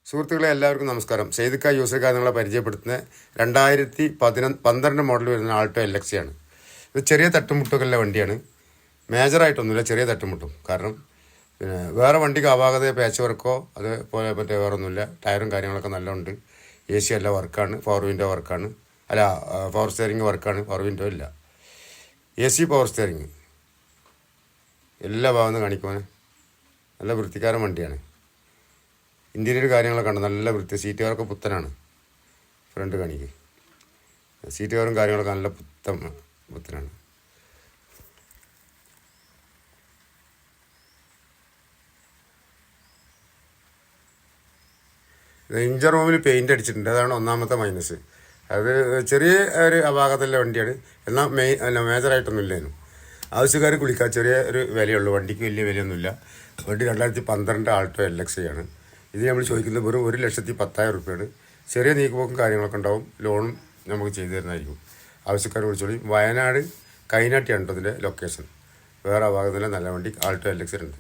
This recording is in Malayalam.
സുഹൃത്തുക്കളെ എല്ലാവർക്കും നമസ്കാരം. സെയ്ദ് യൂസർ കാർ നിങ്ങളെ പരിചയപ്പെടുത്തുന്ന 2012 മോഡൽ വരുന്ന ആൾട്ടോ LX ആണ്. ഇത് ചെറിയ തട്ടുമുട്ടൊക്കെയുള്ള വണ്ടിയാണ്. മേജറായിട്ടൊന്നുമില്ല, ചെറിയ തട്ടുമുട്ടും. കാരണം പിന്നെ വേറെ വണ്ടിക്ക് അപാകത പാച്ച് വർക്കോ അതേപോലെ മറ്റേ വേറെ ഒന്നുമില്ല. ടയറും കാര്യങ്ങളൊക്കെ നല്ലതുണ്ട്. AC എല്ലാ വർക്കാണ്, പവർ വിൻഡോ വർക്കാണ്, അല്ല പവർ സ്റ്റിയറിംഗ് വർക്കാണ്, പവർ വിൻഡോ ഇല്ല. AC പവർ സ്റ്റിയറിംഗ് എല്ലാ ഭാഗത്തും കാണിക്കുവാൻ നല്ല വൃത്തിക്കാരൻ വണ്ടിയാണ്. ഇൻറ്റീരിയർ കാര്യങ്ങളൊക്കെ ഉണ്ട്, നല്ല വൃത്തി. സീറ്റ് കവറൊക്കെ പുത്തനാണ്. ഫ്രണ്ട് കാണിക്ക്, സീറ്റ് കവറും കാര്യങ്ങളൊക്കെ നല്ല പുത്തനാണ്. ഇഞ്ചർ റൂമിൽ പെയിൻ്റ് അടിച്ചിട്ടുണ്ട്, അതാണ് ഒന്നാമത്തെ മൈനസ്. അത് ചെറിയ ഒരു അപാകതയുള്ള വണ്ടിയാണ്, എന്നാൽ മേജറായിട്ടൊന്നും ഇല്ലായിരുന്നു. ആവശ്യക്കാർ കുളിക്കാൻ ചെറിയ ഒരു വിലയുള്ളൂ, വണ്ടിക്ക് വലിയ വിലയൊന്നുമില്ല. വണ്ടി 2012 ആൾട്ടോ LX ആണ്. ഇത് നമ്മൾ ചോദിക്കുന്നത് വെറും 1,10,000 റുപ്യാണ്. ചെറിയ നീക്കുപോക്കും കാര്യങ്ങളൊക്കെ ഉണ്ടാവും. ലോണും നമുക്ക് ചെയ്തു തരുന്നതായിരിക്കും. ആവശ്യക്കാർ വിളിച്ചോളി. വയനാട് കൈനാട്ടിയാണ് കേട്ടോ ഇതിൻ്റെ ലൊക്കേഷൻ. വേറെ ഭാഗത്തുനിന്ന് നല്ല വണ്ടി ആൾട്ടോ LX ഉണ്ട്.